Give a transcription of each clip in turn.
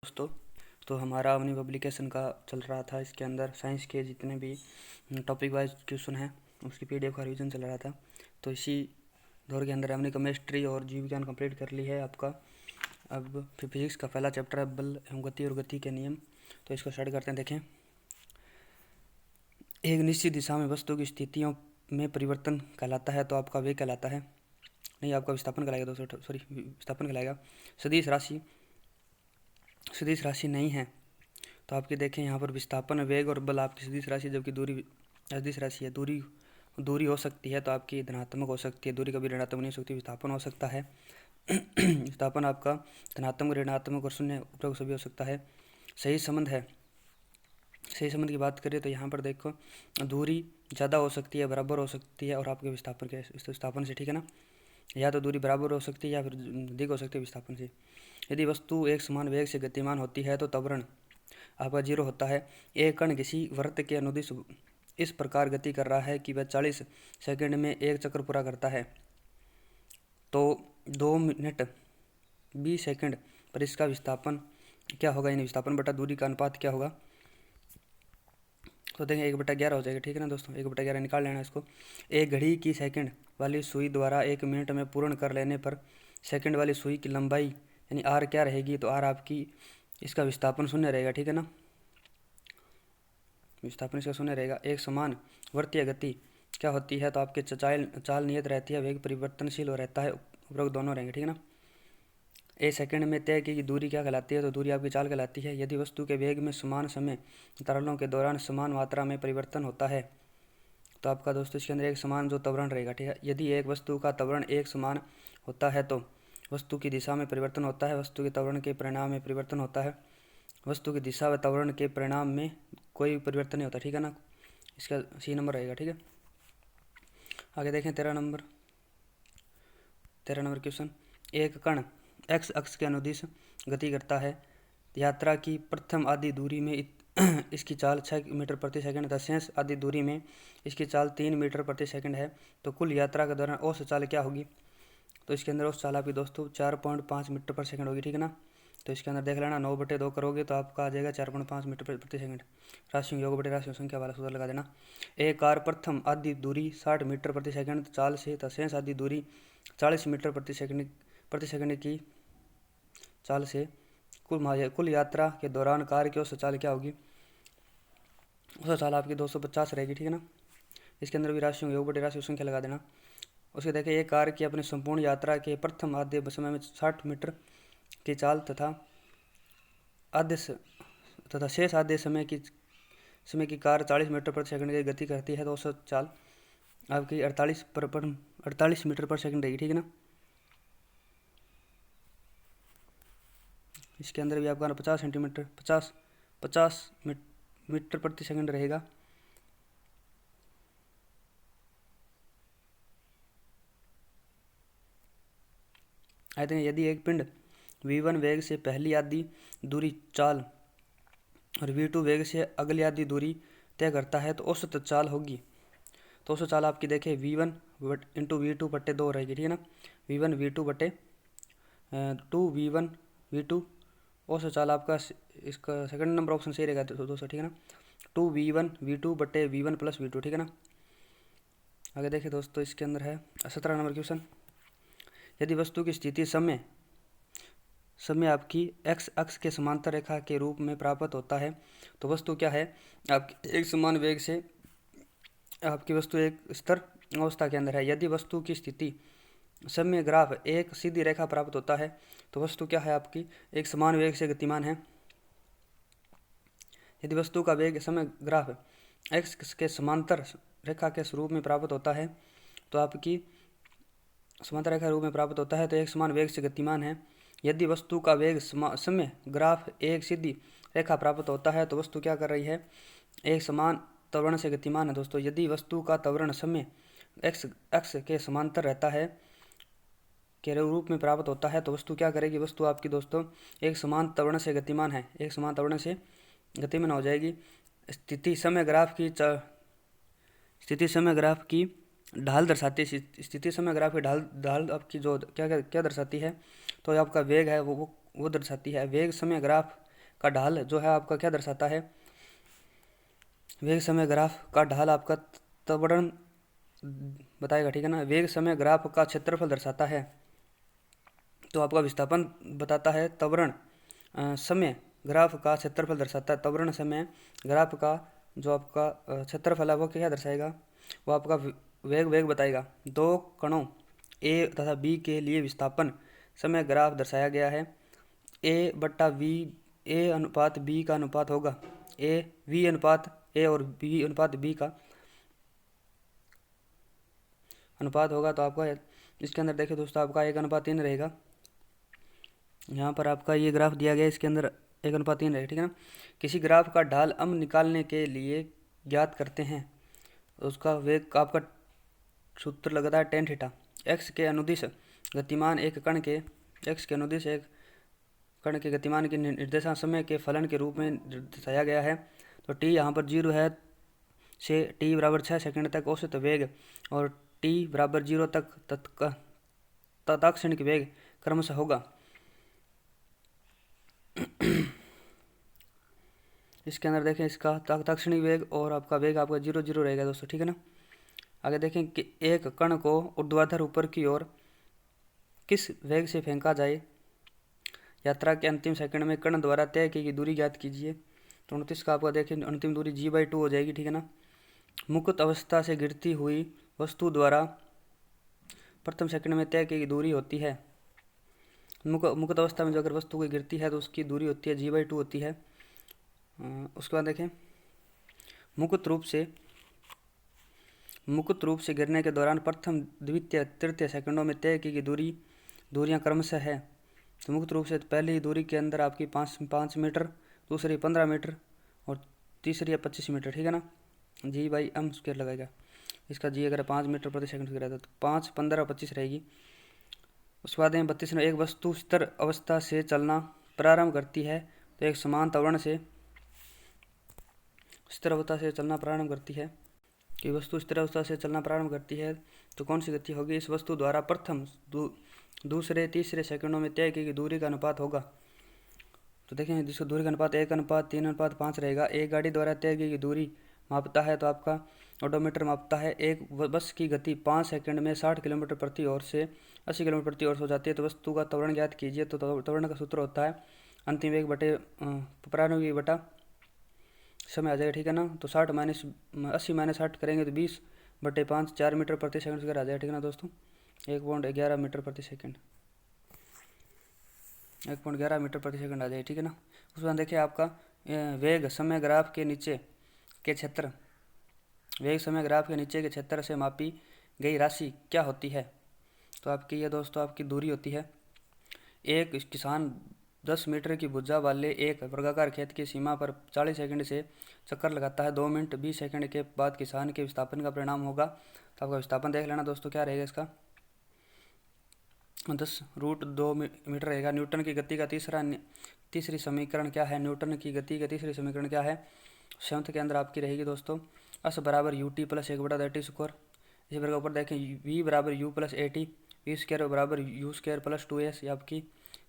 दोस्तों, तो हमारा अवनी पब्लिकेशन का चल रहा था। इसके अंदर साइंस के जितने भी टॉपिक वाइज क्वेश्चन हैं उसकी पीडीएफ का रिवीजन चल रहा था। तो इसी दौर के अंदर हमने केमिस्ट्री और जीव विज्ञान कंप्लीट कर ली है आपका। अब फिजिक्स का पहला चैप्टर है बल एवं गति और गति के नियम। तो इसको स्टार्ट करते हैं। देखें, एक निश्चित दिशा में वस्तु की स्थितियों में परिवर्तन कहलाता है तो आपका वेग कहलाता है, नहीं आपका विस्थापन कहलाएगा दोस्तों, सॉरी विस्थापन कहलाएगा। सदिश राशि नहीं है तो आपके देखें यहाँ पर विस्थापन, वेग और बल आपकी सदिश राशि, जबकि दूरी अदिश राशि है। दूरी हो सकती है तो आपकी धनात्मक हो सकती है, दूरी कभी ऋणात्मक नहीं हो सकती। विस्थापन हो सकता है विस्थापन आपका धनात्मक, ऋणात्मक और शून्य उपरोक्त सभी हो सकता है। सही संबंध है, सही संबंध की बात करें तो यहाँ पर देखो दूरी ज़्यादा हो सकती है, बराबर हो सकती है और आपके विस्थापन से, ठीक है ना। या तो दूरी बराबर हो सकती है या फिर अधिक हो सकती है विस्थापन से। यदि वस्तु एक समान वेग से गतिमान होती है तो त्वरण आपका 0 होता है। एक कण किसी वृत्त के अनुदिश इस प्रकार गति कर रहा है कि वह 40 सेकंड में एक चक्र पूरा करता है, तो 2 मिनट 20 सेकंड पर इसका विस्थापन क्या होगा, यानी विस्थापन बटा दूरी का अनुपात क्या होगा। तो देखें 1/11 हो जाएगा, ठीक है ना दोस्तों। 1/11 निकाल लेना इसको। एक घड़ी की सेकंड वाली सुई द्वारा 1 मिनट में पूर्ण कर लेने पर सेकंड वाली सुई की लंबाई यानी आर क्या रहेगी, तो आर आपकी इसका विस्थापन 0 रहेगा, ठीक है ना। विस्थापन इसका 0 रहेगा। एक समान वृत्तीय गति क्या होती है, तो आपके चाल नियत रहती है, वेग परिवर्तनशील हो रहता है, उपरोक्त दोनों रहेंगे, ठीक है ना। एक सेकंड में तय की दूरी क्या कहलाती है, तो दूरी आपकी चाल कहलाती है। यदि वस्तु के वेग में समान समय तरलों के दौरान समान मात्रा में परिवर्तन होता है तो आपका दोस्तों इसके अंदर एक समान जो त्वरण रहेगा, ठीक है। यदि एक वस्तु का त्वरण एक समान होता है तो वस्तु की दिशा में परिवर्तन होता है, वस्तु के त्वरण के परिणाम में परिवर्तन होता है। वस्तु की दिशा व त्वरण के परिणाम में कोई परिवर्तन नहीं होता, ठीक है ना। इसका सी नंबर रहेगा, ठीक है। आगे देखें 13 नंबर क्वेश्चन। एक कण एक्स अक्ष के अनुदिश गति करता है। यात्रा की प्रथम आधी दूरी में इसकी चाल 6 मीटर प्रति सेकंड तथा शेष आधी दूरी में इसकी चाल 3 मीटर प्रति सेकंड है, तो कुल यात्रा के दौरान औसत चाल क्या होगी। तो इसके अंदर औसत चाल आपकी दोस्तों 4.5 मीटर पर सेकंड होगी, ठीक है ना। तो इसके अंदर देख लेना 9/2 करोगे तो आपका आ जाएगा 4.5 मीटर प्रति सेकंड। राशियों योग बटे राशियों संख्या वाला सूत्र लगा देना। एक कार प्रथम आधी दूरी 60 मीटर प्रति सेकंड चाल से तथा शेष आधी दूरी 40 मीटर प्रति सेकंड की चाल से कुल यात्रा के दौरान कार की औसत चाल क्या होगी। औसत चाल आपकी 250 रहेगी, ठीक है ना। इसके अंदर भी राशियों योग बटे राशियों संख्या लगा देना। उसके देखिए एक कार की अपनी संपूर्ण यात्रा के प्रथम आधे समय में 60 मीटर की चाल तथा शेष आधे समय की कार 40 मीटर प्रति सेकंड की गति करती है, तो औसत चाल आपकी 48 मीटर पर सेकंड रहेगी, ठीक है ना। इसके अंदर भी आपका 50 मीटर प्रति सेकंड रहेगा। आई थिंक यदि एक पिंड v1 वेग से पहली आधी दूरी चाल और v2 वेग से अगली आधी दूरी तय करता है तो औसत चाल होगी। तो औसत चाल आपकी देखें v1 इंटू v2 बटे 2 रहेगी, ठीक है ना। v1 v2 बटे 2v1 v2 औसत चाल आपका इसका सेकंड नंबर ऑप्शन सही रहेगा दोस्तों, ठीक है ना। 2v1 v2 बटे v1 प्लस v2, ठीक है ना। आगे देखिए दोस्तों, इसके अंदर है 17 नंबर क्वेश्चन। यदि वस्तु की स्थिति समय आपकी एक्स अक्ष के समांतर रेखा के रूप में प्राप्त होता है तो वस्तु क्या है, आपकी एक समान वेग से आपकी वस्तु एक स्थिर अवस्था के अंदर है। यदि वस्तु की स्थिति समय ग्राफ एक सीधी रेखा प्राप्त होता है तो वस्तु क्या है, आपकी एक समान वेग से गतिमान है। यदि वस्तु का वेग समय ग्राफ एक्स के समांतर रेखा के स्वरूप में प्राप्त होता है तो आपकी समांतर रेखा रूप में प्राप्त होता है तो एक समान वेग से गतिमान है। यदि वस्तु का वेग समय ग्राफ एक सीधी रेखा प्राप्त होता है तो वस्तु क्या कर रही है, एक समान त्वरण से गतिमान है दोस्तों। यदि वस्तु का त्वरण समय एक्स अक्ष के समांतर रहता है के रूप में प्राप्त होता है तो वस्तु क्या करेगी, वस्तु आपकी दोस्तों एक समान त्वरण से गतिमान है, एक समान त्वरण से गतिमान हो जाएगी। स्थिति समय ग्राफ की ढाल दर्शाती है। स्थिति समय ग्राफ की ढाल आपकी जो क्या क्या दर्शाती है, तो आपका वेग है वो दर्शाती है। वेग समय ग्राफ का ढाल जो है आपका क्या दर्शाता है, वेग समय ग्राफ का ढाल आपका त्वरण बताएगा, ठीक है ना। वेग समय ग्राफ का क्षेत्रफल दर्शाता है, तो आपका विस्थापन बताता है। त्वरण समय ग्राफ का क्षेत्रफल दर्शाता है। त्वरण समय ग्राफ का जो आपका क्षेत्रफल है वो क्या दर्शाएगा, वो आपका वेग वेग बताएगा। दो कणों ए तथा बी के लिए विस्थापन समय ग्राफ दर्शाया गया है। ए बट्टा वी, ए अनुपात बी का अनुपात होगा, ए वी अनुपात ए और बी अनुपात बी का अनुपात होगा। तो आपका इसके अंदर देखिए दोस्तों आपका 1:3 रहेगा। यहाँ पर आपका ये ग्राफ दिया गया है, इसके अंदर 1:3 रहेगा, ठीक है ना। किसी ग्राफ का ढाल हम निकालने के लिए ज्ञात करते हैं, उसका वेग का आपका सूत्र लगता है tan थीटा। एक्स के अनुदिश गतिमान एक कण के गतिमान के निर्देशांक समय के फलन के रूप में दर्शाया गया है। तो टी यहाँ पर 0 है से टी बराबर 6 सेकंड तक औसत वेग और टी बराबर 0 तक तात्क्षणिक वेग क्रमशः होगा। इसके अंदर देखें इसका तात्क्षणिक वेग और आपका वेग आपका 0 रहेगा दोस्तों, ठीक है ना। आगे देखें कि एक कण को ऊर्ध्वाधर ऊपर की ओर किस वेग से फेंका जाए, यात्रा के अंतिम सेकंड में कण द्वारा तय की गई दूरी ज्ञात कीजिए। तो 29 का आपका देखें अंतिम दूरी g/2 हो जाएगी, ठीक है ना। मुक्त अवस्था से गिरती हुई वस्तु द्वारा प्रथम सेकंड में तय की गई दूरी होती है। मुक्त अवस्था में जो अगर वस्तु कोई गिरती है तो उसकी दूरी होती है g/2 होती है। उसके बाद देखें मुक्त रूप से गिरने के दौरान प्रथम द्वितीय तृतीय सेकंडों में तय की गई दूरियां क्रमशः है। तो मुक्त रूप से पहली दूरी के अंदर आपकी 5 मीटर, दूसरी 15 मीटर और तीसरी 25 मीटर, ठीक है ना। g/m² लगेगा। इसका g अगर 5 मीटर प्रति सेकंड से गिरा तो 5, 15, 25 रहेगी। उसके बाद में 32 में एक वस्तु स्थिर अवस्था से चलना प्रारंभ करती है तो एक समान त्वरण से स्थिर अवस्था से चलना प्रारंभ करती है कि वस्तु स्थिर अवस्था से चलना प्रारंभ करती है तो कौन सी गति होगी, इस वस्तु द्वारा प्रथम दूसरे तीसरे सेकंडों में तय की गई दूरी का अनुपात होगा। तो देखें जिसको दूरी का अनुपात 1:3:5 रहेगा। एक गाड़ी द्वारा तय की गई दूरी मापता है तो आपका ओडोमीटर मापता है। एक बस की गति 5 सेकंड में 60 किलोमीटर प्रति ओर से 80 किलोमीटर प्रति ओर हो जाती है। तो वस्तु का त्वरण ज्ञात कीजिए। तो त्वरण का सूत्र होता है अंतिम वेग बटे प्रारंभिक वेग बटा समय आ जाएगा, ठीक है ना। तो 80 - 60 करेंगे तो 20/5 4 मीटर प्रति सेकंड स्क्वायर आ जाएगा, ठीक है ना दोस्तों। 1.11 मीटर प्रति सेकंड 1.11 मीटर प्रति सेकंड आ जाएगा, ठीक है ना। उसके बाद देखिए आपका वेग समय ग्राफ के नीचे के क्षेत्र से मापी गई राशि क्या होती है। तो आपकी ये दोस्तों आपकी दूरी होती है। एक किसान 10 मीटर की भुजा वाले एक वर्गाकार खेत की सीमा पर 40 सेकंड से चक्कर लगाता है। 2 मिनट 20 सेकंड के बाद किसान के विस्थापन का परिणाम होगा। तो आपका विस्थापन देख लेना दोस्तों, क्या रहेगा इसका 10√2 मीटर रहेगा। न्यूटन की गति का तीसरी समीकरण क्या है, न्यूटन की गति का तीसरी समीकरण क्या है, 7th के अंदर आपकी रहेगी दोस्तों S बराबर ut प्लस 1/30²। इसी प्रकार ऊपर देखें v बराबर u प्लस at, v² बराबर u² प्लस 2s। ये आपकी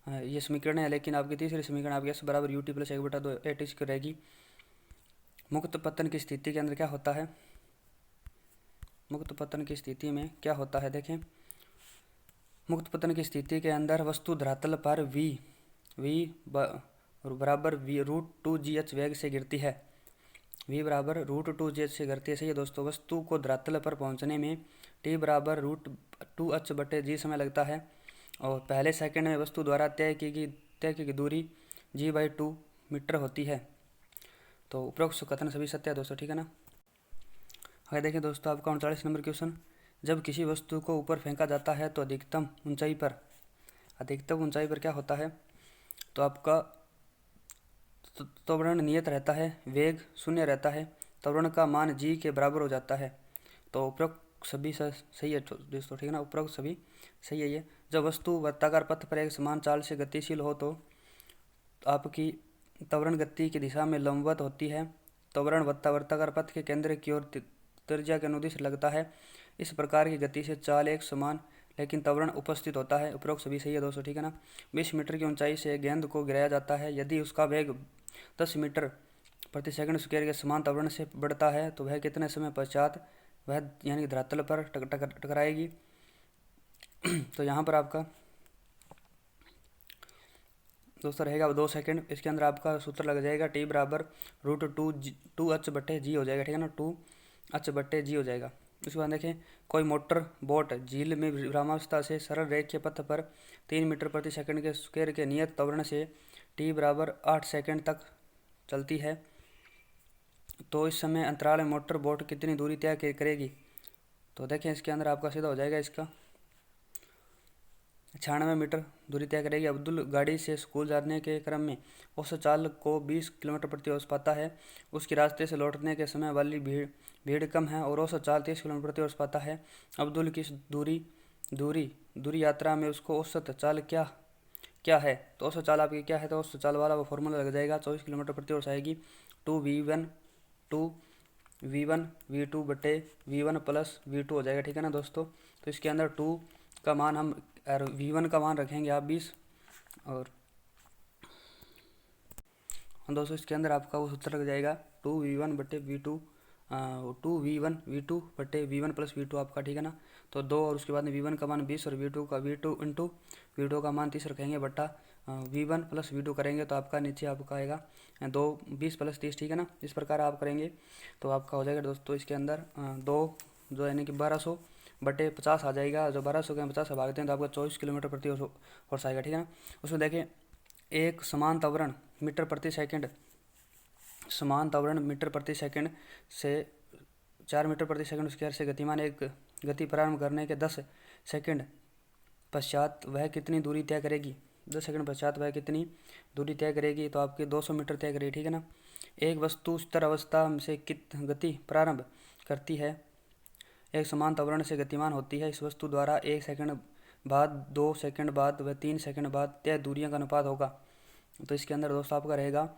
ये समीकरण है, लेकिन आपकी तीसरी समीकरण आपकी S बराबर ut प्लस 1/2 रहेगी। मुक्त पतन की स्थिति के अंदर क्या होता है, मुक्त पतन की स्थिति में क्या होता है देखें, मुक्त पतन की स्थिति के अंदर वस्तु धरातल पर v बराबर √2gh वेग से गिरती है। v बराबर √2gh से गिरती है, सही है दोस्तों। वस्तु को धरातल पर पहुंचने में t बराबर √2h/g समय लगता है और पहले सेकंड में वस्तु द्वारा तय की गई दूरी g/2 मीटर होती है। तो उपरोक्त कथन सभी सत्य है दोस्तों, ठीक है ना। आगे देखें दोस्तों आपका 39 नंबर क्वेश्चन, जब किसी वस्तु को ऊपर फेंका जाता है तो अधिकतम ऊंचाई पर क्या होता है। तो आपका त्वरण नियत रहता है, वेग 0 रहता है, त्वरण का मान g के बराबर हो जाता है। तो उपरोक्त सभी सही है दोस्तों, ठीक है ना। उपरोक्त सभी सही है। ये जब वस्तु वृत्ताकार पथ पर एक समान चाल से गतिशील हो तो आपकी त्वरण गति की दिशा में लंबवत होती है। त्वरण वृत्ताकार पथ के केंद्र की ओर त्रिज्या के अनुदिश लगता है। इस प्रकार की गति से चाल एक समान लेकिन त्वरण उपस्थित होता है। उपरोक्त सभी सही है दोस्तों, ठीक है ना। 20 मीटर की ऊंचाई से गेंद को गिराया जाता है। यदि उसका वेग 10 मीटर प्रति सेकंड स्क्वायर के समान त्वरण से बढ़ता है तो वह कितने समय पश्चात वह यानी कि धरातल पर टकराएगी। तो यहाँ पर आपका दोस्तों रहेगा 2 सेकंड। इसके अंदर आपका सूत्र लग जाएगा टी बराबर √2h/g हो जाएगा, ठीक है ना, 2h/g हो जाएगा। उसके बाद देखें कोई मोटर बोट झील में विरामावस्था से सरल रेखीय पथ पर 3 मीटर प्रति सेकंड के स्क्वायर के नियत त्वरण से टी बराबर 8 सेकंड तक चलती है तो इस समय अंतराल में मोटर बोट कितनी दूरी तय करेगी। तो देखें इसके अंदर आपका सीधा हो जाएगा इसका 96 मीटर दूरी तय करेगी। अब्दुल गाड़ी से स्कूल जाने के क्रम में उस चालक को 20 किलोमीटर प्रति वर्ष पाता है। उसकी रास्ते से लौटने के समय वाली भीड़ कम है और औसत चाल 30 किलोमीटर प्रति वर्ष पाता है। अब्दुल की दूरी यात्रा में उसको औसत चाल क्या है। तो औसत चाल आपकी क्या है, तो औसत चाल वाला वो फॉर्मूला लग जाएगा 24 किलोमीटर प्रति वर्ष आएगी। 2v1 v2/v1 प्लस v2 हो जाएगा, ठीक है ना दोस्तों। तो इसके अंदर 2 का मान हम v1 का मान रखेंगे आप 20 और दोस्तों इसके अंदर आपका वो सूत्र लग जाएगा 2v1/v2 v1 प्लस v2 आपका, ठीक है ना। तो 2 और उसके बाद में v1 का मान 20 और v2 का मान 30 रखेंगे बट्टा v1 प्लस v2 करेंगे तो आपका नीचे आपका आएगा 20 प्लस 30, ठीक है ना। इस प्रकार आप करेंगे तो आपका हो जाएगा दोस्तों इसके अंदर 2 जो यानी कि 1200/50 आ जाएगा। जो 1200 के 50 भागते हैं तो आपका 24 किलोमीटर प्रति वर्ष आएगा, ठीक है ना। उसमें देखें एक समान त्वरण मीटर प्रति सेकंड से 4 मीटर प्रति सेकंड स्क्वायर से गतिमान एक गति प्रारंभ करने के 10 सेकंड पश्चात वह कितनी दूरी तय करेगी। 10 सेकंड पश्चात वह कितनी दूरी तय करेगी, तो आपके 200 मीटर तय करेगी, ठीक है ना। एक वस्तु स्थिर अवस्था से गति प्रारंभ करती है, एक समान त्वरण से गतिमान होती है। इस वस्तु द्वारा 1 सेकंड बाद, 2 सेकंड बाद व 3 सेकंड बाद तय दूरियों का अनुपात होगा। तो इसके अंदर दोस्तों आपका रहेगा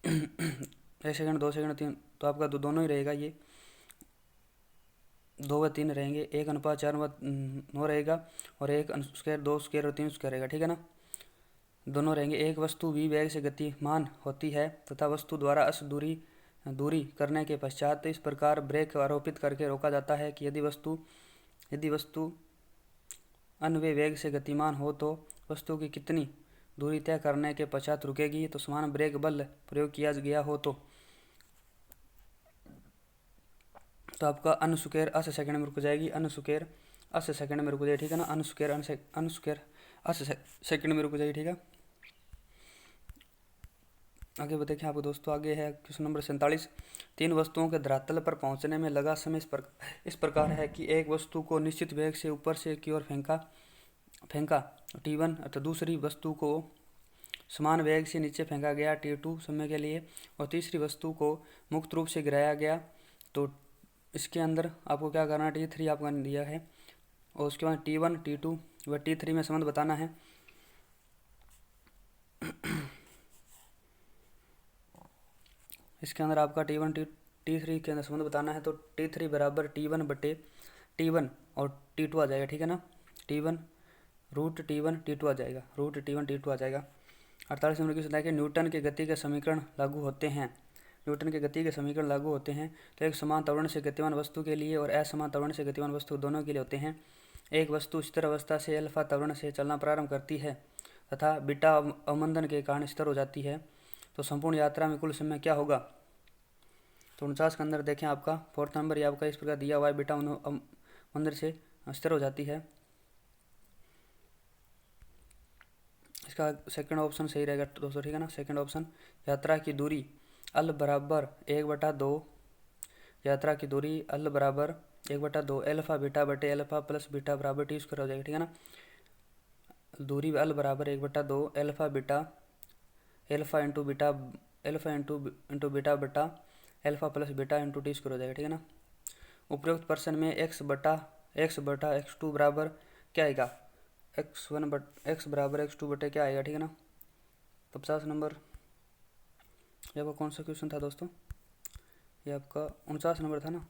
1 सेकंड, 2 सेकंड, 3, तो आपका दोनों ही रहेगा, ये 2 व 3 रहेंगे, 1:4:9 रहेगा और 1 स्क्वायर, 2 स्क्वायर और 3 स्क्वायर रहेगा, ठीक है ना। दोनों रहेंगे। एक वस्तु v वेग से गतिमान होती है तथा वस्तु द्वारा अस दूरी करने के पश्चात इस प्रकार ब्रेक आरोपित करके रोका जाता है कि यदि वस्तु अन्य वेग से गतिमान हो तो वस्तु की कितनी दूरी तय करने के पश्चात रुकेगी। तो समान ब्रेक बल प्रयोग किया गया हो तो आपका अन स्क्वायर 80 सेकंड में रुक जाएगी, अन स्क्वायर 80 सेकंड में रुक जाएगी, ठीक है ना। अन स्क्वायर 80 सेकंड में रुक जाएगी, ठीक है। आगे देखें आपको दोस्तों, आगे है क्वेश्चन नंबर 47। 3 वस्तुओं के धरातल पर पहुंचने में लगा समय इस प्रकार है कि एक वस्तु को निश्चित वेग से ऊपर से की ओर फेंका t1 अर्थात दूसरी वस्तु को समान वेग से नीचे फेंका गया t2 समय के लिए और तीसरी वस्तु को मुक्त रूप से गिराया गया। तो इसके अंदर आपको क्या करना है, t3 आपका दिया है और उसके बाद t1 t2 व t3 में संबंध बताना है। इसके अंदर आपका t1 t3 के अंदर संबंध बताना है तो t3 बराबर t1 और t2 आ जाएगा, ठीक है ना। t1 √t1 t2 आ जाएगा, √t1 t2 आ जाएगा। 48 नंबर की सदा के न्यूटन के गति के समीकरण लागू होते हैं। तो एक समान त्वरण से गतिमान वस्तु के लिए और असमान त्वरण से गतिमान वस्तु दोनों के लिए होते हैं। एक वस्तु स्थिर अवस्था से अल्फा त्वरण से चलना प्रारंभ करती है तथा बीटा अवमंदन के कारण स्थिर हो जाती है तो संपूर्ण यात्रा में कुल समय क्या होगा। तो 49 के अंदर देखें आपका 4th नंबर ये आपका इस प्रकार दिया हुआ है, बीटा अवमंदन से स्थिर हो जाती है। इसका सेकंड ऑप्शन सही रहेगा दोस्तों, ठीक है ना। सेकंड ऑप्शन यात्रा की दूरी अल बराबर 1/2 यात्रा की दूरी अल बराबर 1/2 अल्फा बीटा बटे अल्फा प्लस बीटा बराबर t स्क्वायर हो जाएगा, ठीक है ना। दूरी अल बराबर 1/2 alpha beta alpha into beta बटा alpha plus beta into t square हो जाएगा, ठीक है ना। उपरोक्त प्रश्न में x बटा x2 बराबर क्या आएगा, x बराबर x2 बटे क्या आएगा, ठीक है ना। तो 50 नंबर ये आपका कौन सा क्वेश्चन था दोस्तों, ये आपका 49 नंबर था ना,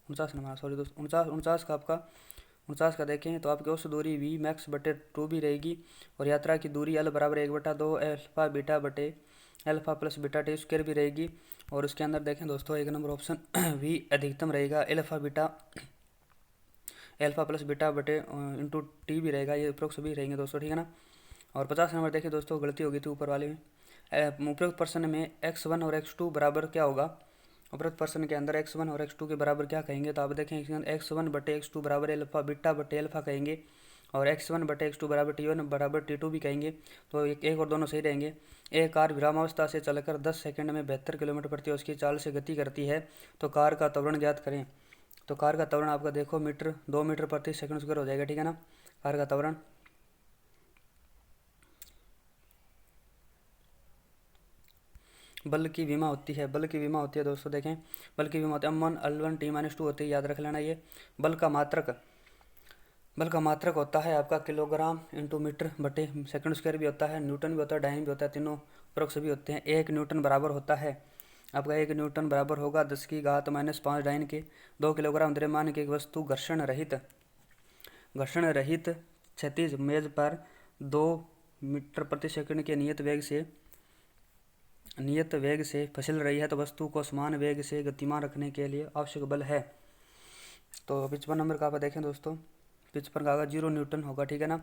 49 नंबर, सॉरी दोस्तों 49 का आपका 49 का देखें तो आपकी औसत दूरी v मैक्स बटे 2 भी रहेगी और यात्रा की दूरी l बराबर 1/2 अल्फा बीटा बटे alpha plus beta T square भी रहेगी। और उसके अंदर देखें दोस्तों 1 नंबर ऑप्शन वी अधिकतम रहेगा, अल्फा प्लस बीटा बटे इंटू टी भी रहेगा, ये उपरोक्त सभी रहेंगे दोस्तों, ठीक है ना। और 50 नंबर देखिए दोस्तों, गलती होगी थी ऊपर वाले में। उपरोक्त प्रश्न में x1 और x2 बराबर क्या होगा। उपरोक्त प्रश्न के अंदर x1 और x2 के बराबर क्या कहेंगे, तो आप देखें x1 बटे x2 बराबर अल्फा बीटा बटे अल्फा कहेंगे, और x1 बटे x2 बराबर t1 बराबर t2 भी कहेंगे। तो एक और दोनों सही रहेंगे। एक कार विरामावस्था से चलकर 10 सेकंड में 72 किलोमीटर प्रति वर्ष की चाल से गति करती है, तो कार का त्वरण ज्ञात करें। तो कार का त्वरण आपका देखो 2 मीटर प्रति सेकंड स्क्वायर हो जाएगा, ठीक है ना। कार का त्वरण बल की विमा होती है, बल की विमा होती है दोस्तों, देखें बल की विमा होती है m1 l1 t-2 होती है, याद रख लेना ये। बल का मात्रक होता है आपका किलोग्राम इंटू मीटर बटे सेकंड स्क्वायर भी होता है, न्यूटन भी होता है, डाइन भी होता है, तीनों उपरोक्त सभी होते हैं। 1 न्यूटन बराबर होता है आपका 1 न्यूटन बराबर होगा 10 की घात -5 डाइन के। 2 किलोग्राम द्रव्यमान की एक वस्तु घर्षण रहित क्षैतिज मेज पर 2 मीटर प्रति सेकंड के नियत वेग से फिसल रही है, तो वस्तु को समान वेग से गतिमान रखने के लिए आवश्यक बल है। तो 55 नंबर का आप देखें दोस्तों, 55 का आगा 0 न्यूटन होगा, ठीक है ना।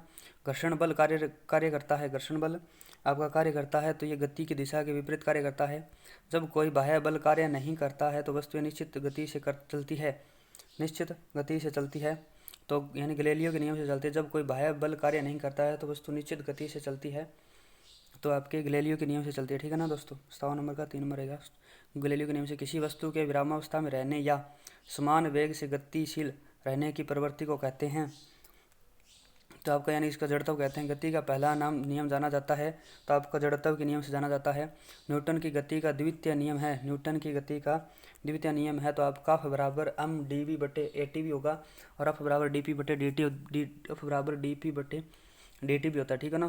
घर्षण बल कार्य करता है, घर्षण बल आपका कार्य करता है तो ये गति की दिशा के विपरीत कार्य करता है। जब कोई बाह्य बल कार्य नहीं करता है तो वस्तु निश्चित गति से चलती है, तो यानी गैलीलियो के नियम से चलती है। जब कोई बाह्य बल कार्य नहीं करता है तो वस्तु निश्चित गति से चलती है, तो आपके गैलीलियो के नियम से चलती है, ठीक है ना दोस्तों। 57 नंबर का 3 नंबर रहेगा, गैलीलियो के नियम से किसी वस्तु के विरामावस्था में रहने या समान वेग से गतिशील रहने की प्रवृत्ति को कहते हैं। तो आपका यानी इसका जड़त्व कहते हैं। गति का पहला नाम नियम जाना जाता है, तो आपका जड़त्व के नियम से जाना जाता है। न्यूटन की गति का द्वितीय नियम है, तो आपका F बराबर mdv बटे ATV होगा, और F बराबर dp बटे dt भी होता है, ठीक है ना।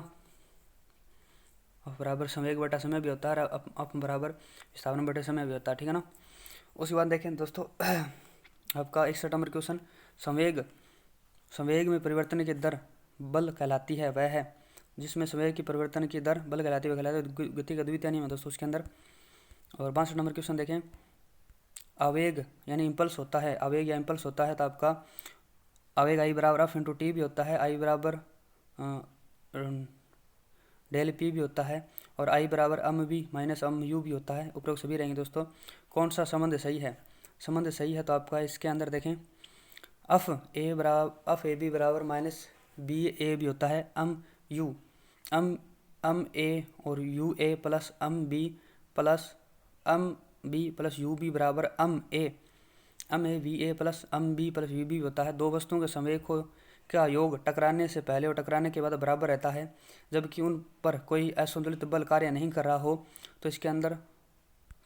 F बराबर संवेग बटा समय भी होता है, और F बराबर विस्थापन बटे समय भी होता है, ठीक है ना। उसके बाद देखें दोस्तों आपका 61 नंबर क्वेश्चन, संवेग में परिवर्तन की दर बल कहलाती है, वह है जिसमें संवेग की परिवर्तन की दर बल कहलाती है, गति का द्वितीय नियम है दोस्तों उसके अंदर। और 62 नंबर क्वेश्चन देखें, आवेग यानी इम्पल्स होता है, आवेग या इम्पल्स होता है, तो आपका आवेग आई बराबर F इंटू टी भी होता है, आई बराबर डेल पी भी होता है, और आई बराबर m v minus m u भी होता है, उपरोक्त सभी रहेंगे दोस्तों। कौन सा संबंध सही है, तो आपका इसके अंदर देखें F a b बराबर माइनस बी ए भी होता है, m a और u a plus m b plus u b बराबर m a v a plus m b plus u b होता है। दो वस्तुओं के संवेग का योग टकराने से पहले और टकराने के बाद बराबर रहता है, जबकि उन पर कोई असंतुलित बल कार्य नहीं कर रहा हो, तो इसके अंदर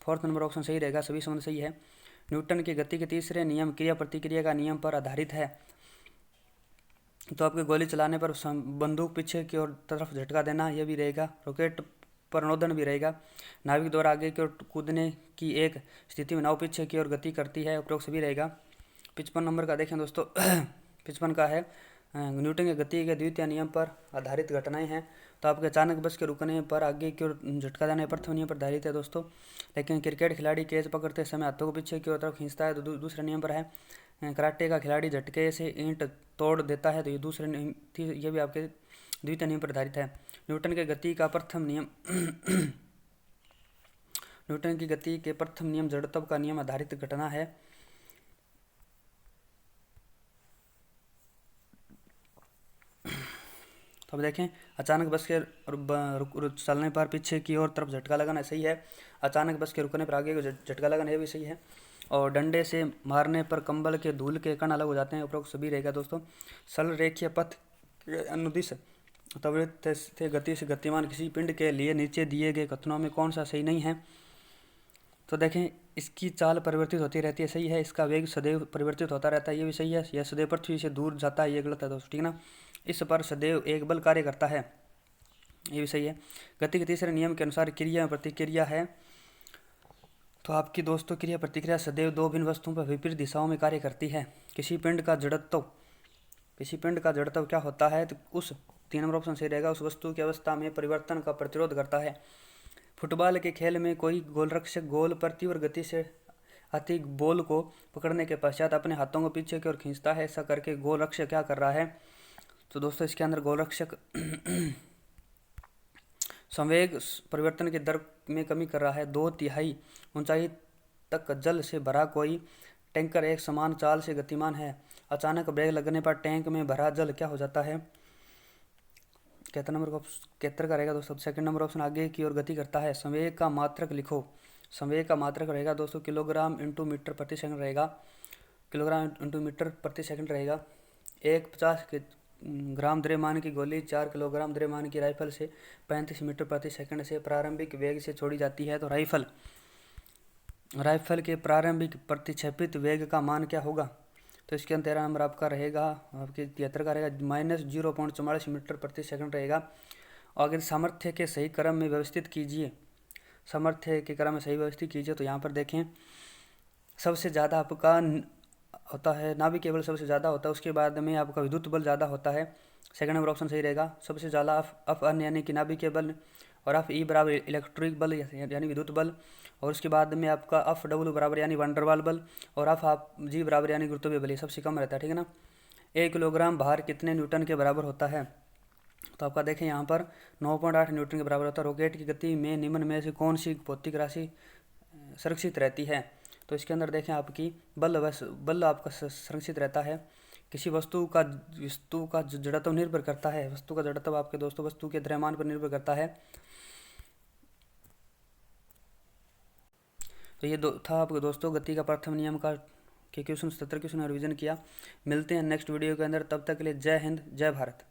4th नंबर ऑप्शन सही रहेगा, सभी संबंध सही है। न्यूटन की गति के तीसरे नियम क्रिया प्रतिक्रिया का नियम पर आधारित है, तो आपके गोली चलाने पर बंदूक पीछे की ओर तरफ झटका देना यह भी रहेगा, रॉकेट पर नोदन भी रहेगा, नाविक द्वारा आगे की ओर कूदने की एक स्थिति में नाव पीछे की ओर गति करती है, उपरोक्त सभी रहेगा। 55 नंबर का देखें दोस्तों 55 का है न्यूटन की गति के द्वितीय नियम पर आधारित घटनाएं हैं, तो आपके अचानक बस के रुकने पर आगे की ओर झटका देने प्रथम नियम पर आधारित है दोस्तों। लेकिन क्रिकेट खिलाड़ी कैच पकड़ते समय हाथों को पीछे की ओर तरफ खींचता है, तो दूसरे नियम पर है। कराटे का खिलाड़ी झटके से ईंट तोड़ देता है, तो ये दूसरे नियम, ये भी आपके द्वितीय नियम पर आधारित है। न्यूटन के गति के प्रथम नियम जड़त्व का नियम आधारित घटना है। तो अब देखें अचानक बस के चलने पर पीछे की ओर तरफ झटका लगाना सही है, अचानक बस के रुकने पर आगे को झटका लगाना ये भी सही है, और डंडे से मारने पर कंबल के धूल के कण अलग हो जाते हैं, उपरोक्त सभी रहेगा दोस्तों। सरल रेखीय पथ के अनुदिश त्वरित से गति से गतिमान किसी पिंड के लिए नीचे दिए गए कथनों में कौन सा सही नहीं है, तो देखें इसकी चाल परिवर्तित होती रहती है, सही है। इसका वेग सदैव परिवर्तित होता रहता है, ये भी सही है। यह सदैव पृथ्वी से दूर जाता है, ये गलत है दोस्तों, ठीक ना। इस पर सदैव एक बल कार्य करता है, ये भी सही है। गति के तीसरे नियम के अनुसार क्रिया में प्रतिक्रिया है, तो आपकी दोस्तों क्रिया प्रतिक्रिया सदैव दो भिन्न वस्तुओं पर विपरीत दिशाओं में कार्य करती है। किसी पिंड का जड़त्व क्या होता है, तो उस 3 नंबर ऑप्शन सही रहेगा, उस वस्तु की अवस्था में परिवर्तन का प्रतिरोध करता है। फुटबॉल के खेल में कोई गोलरक्षक गोल पर तीव्र गति से आती बॉल को पकड़ने के पश्चात अपने हाथों को पीछे की ओर खींचता है। ऐसा करके गोलरक्षक क्या कर रहा है? तो दोस्तों इसके अंदर गोलरक्षक संवेग परिवर्तन की दर में कमी कर रहा है। 2/3 ऊंचाई तक जल से भरा कोई टैंकर एक समान चाल से गतिमान है। अचानक ब्रेक लगने पर टैंक में भरा जल क्या हो जाता है? कितना नंबर का 71 का रहेगा दोस्तों। सेकंड नंबर ऑप्शन आगे की ओर गति करता है। संवेग का मात्रक लिखो। संवेग का मात्रक रहेगा दोस्तों किलोग्राम इंटू मीटर प्रति सेकंड रहेगा। किलोग्राम इंटू मीटर प्रति सेकंड रहेगा। एक 50 ग्राम द्रव्यमान की गोली 4 किलोग्राम द्रव्यमान की राइफल से 35 मीटर प्रति सेकंड से प्रारंभिक वेग से छोड़ी जाती है। तो राइफल के प्रारंभिक प्रतिक्षेपित वेग का मान क्या होगा? तो इसके अंदर 13 नंबर आपका रहेगा, आपके 73 का रहेगा -0.44 मीटर प्रति सेकंड रहेगा। और अगर सामर्थ्य के सही क्रम में व्यवस्थित कीजिए, सामर्थ्य के क्रम में सही व्यवस्थित कीजिए तो यहाँ पर देखें सबसे ज़्यादा आपका होता है नाभिकीय बल, सबसे ज़्यादा होता है। उसके बाद में आपका विद्युत बल ज़्यादा होता है। सेकंड नंबर ऑप्शन सही रहेगा। सबसे ज़्यादा अफ अन यानी कि नाभिकीय बल, और अफ ई बराबर इलेक्ट्रिक बल यानी विद्युत बल, और उसके बाद में आपका अफ डब्ल्यू बराबर यानी वंडरवाल बल, और अफ आप जी बराबर यानी गुरुत्वीय बल, ये सबसे कम रहता है। ठीक है ना। 1 किलोग्राम भार कितने न्यूटन के बराबर होता है? तो आपका देखें यहाँ पर 9.8 न्यूटन के बराबर होता है। रॉकेट की गति में निम्न में से कौन सी भौतिक राशि सुरक्षित रहती है? तो इसके अंदर देखें आपकी बल आपका संरक्षित रहता है। किसी वस्तु का जो जड़त्व निर्भर करता है, वस्तु का जड़त्व आपके दोस्तों वस्तु के द्रव्यमान पर निर्भर करता है। तो ये था आपके दोस्तों गति का प्रथम नियम का के क्वेश्चन 77 क्वेश्चन रिवीजन किया। मिलते हैं नेक्स्ट वीडियो के अंदर, तब तक के लिए जय हिंद जय भारत।